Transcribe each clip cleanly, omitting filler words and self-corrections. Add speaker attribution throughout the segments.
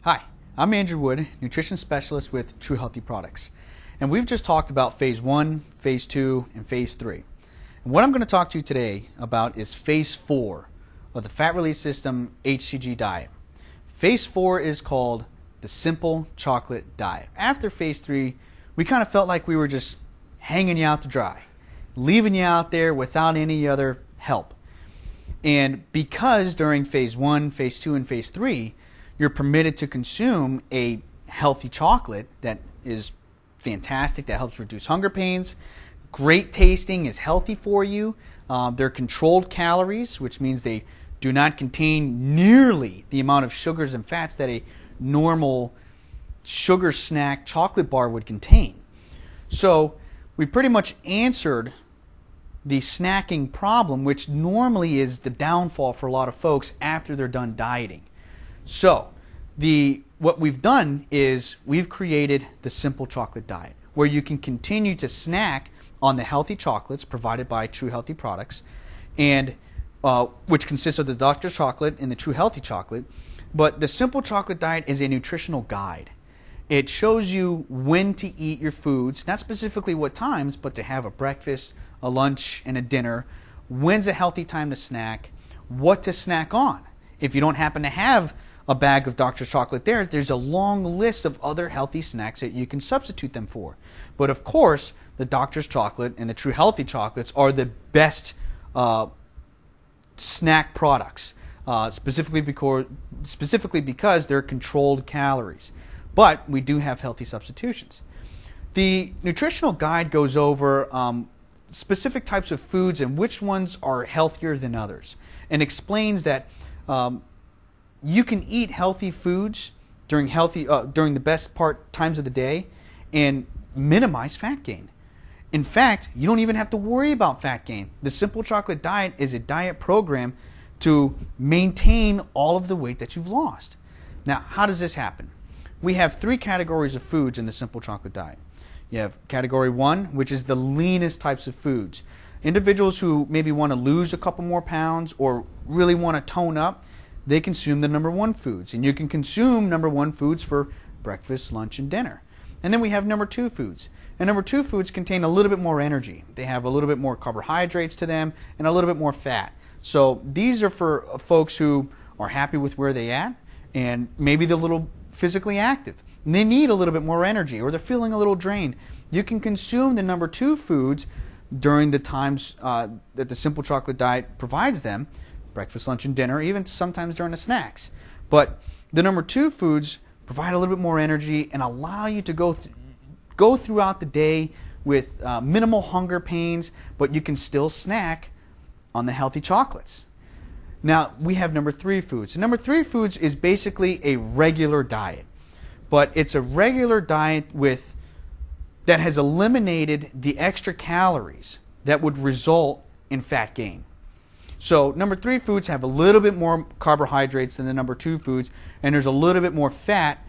Speaker 1: Hi, I'm Andrew Wood, nutrition specialist with True Healthy Products. And we've just talked about phase 1, phase 2, and phase 3. And what I'm going to talk to you today about is phase 4 of the Fat Release System HCG diet. Phase 4 is called the Simple Chocolate Diet. After phase 3, we kind of felt like we were just hanging you out to dry, leaving you out there without any other help. And because during phase 1, phase 2, and phase 3, you're permitted to consume a healthy chocolate that is fantastic, that helps reduce hunger pains, great tasting, is healthy for you. They're controlled calories, which means they do not contain nearly the amount of sugars and fats that a normal sugar snack chocolate bar would contain. So we've pretty much answered the snacking problem, which normally is the downfall for a lot of folks after they're done dieting. So what we've done is we've created the Simple Chocolate Diet, where you can continue to snack on the healthy chocolates provided by True Healthy Products, and which consists of the Dr. Chocolate and the True Healthy Chocolate. But the Simple Chocolate Diet is a nutritional guide. It shows you when to eat your foods, not specifically what times, but to have a breakfast, a lunch, and a dinner. When's a healthy time to snack? What to snack on? If you don't happen to have a bag of Dr. Chocolate there's a long list of other healthy snacks that you can substitute them for. But of course, the Dr. Chocolate and the True Healthy Chocolates are the best snack products, specifically because they're controlled calories. But we do have healthy substitutions. The nutritional guide goes over specific types of foods and which ones are healthier than others, and explains that you can eat healthy foods during the best times of the day and minimize fat gain. In fact, you don't even have to worry about fat gain. The Simple Chocolate Diet is a diet program to maintain all of the weight that you've lost. Now, how does this happen? We have 3 categories of foods in the Simple Chocolate Diet. You have category 1, which is the leanest types of foods. Individuals who maybe want to lose a couple more pounds or really want to tone up, they consume the number 1 foods. And you can consume number 1 foods for breakfast, lunch, and dinner. And then we have number 2 foods. And number 2 foods contain a little bit more energy. They have a little bit more carbohydrates to them and a little bit more fat. So these are for folks who are happy with where they're at, and maybe they're a little physically active and they need a little bit more energy, or they're feeling a little drained. You can consume the number 2 foods during the times that the Simple Chocolate Diet provides them, breakfast, lunch, and dinner, even sometimes during the snacks. But the number 2 foods provide a little bit more energy and allow you to go throughout the day with minimal hunger pains, but you can still snack on the healthy chocolates. Now, we have number 3 foods. And number 3 foods is basically a regular diet, but it's a regular diet that has eliminated the extra calories that would result in fat gain. So number 3 foods have a little bit more carbohydrates than the number 2 foods, and there's a little bit more fat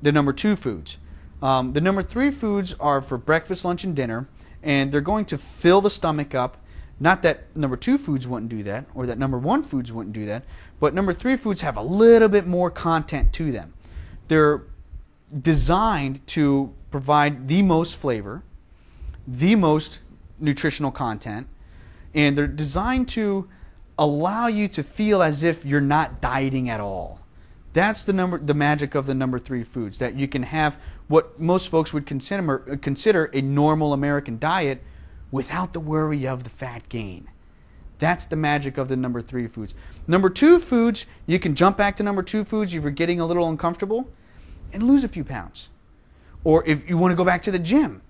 Speaker 1: than number 2 foods. The number 3 foods are for breakfast, lunch, and dinner, and they're going to fill the stomach up. Not that number 2 foods wouldn't do that, or that number 1 foods wouldn't do that, but number 3 foods have a little bit more content to them. They're designed to provide the most flavor, the most nutritional content, and they're designed to allow you to feel as if you're not dieting at all. That's the magic of the number 3 foods, that you can have what most folks would consider a normal American diet without the worry of the fat gain. That's the magic of the number 3 foods. Number 2 foods, you can jump back to number 2 foods if you're getting a little uncomfortable and lose a few pounds. Or if you want to go back to the gym,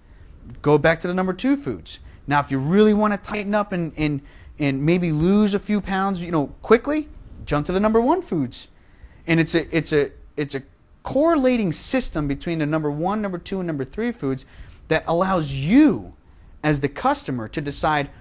Speaker 1: go back to the number 2 foods. Now, if you really want to tighten up and maybe lose a few pounds, quickly, jump to the number 1 foods. And it's a correlating system between the number 1, number 2, and number 3 foods that allows you as the customer to decide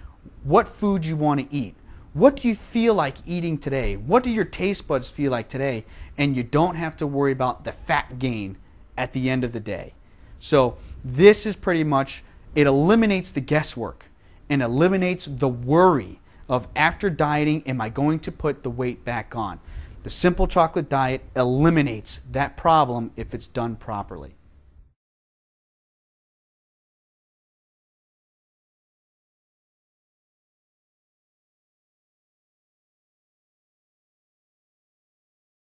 Speaker 1: what food you want to eat. What do you feel like eating today? What do your taste buds feel like today? And you don't have to worry about the fat gain at the end of the day. So this is pretty much, it eliminates the guesswork and eliminates the worry of, after dieting, am I going to put the weight back on? The simple chocolate diet eliminates that problem if it's done properly.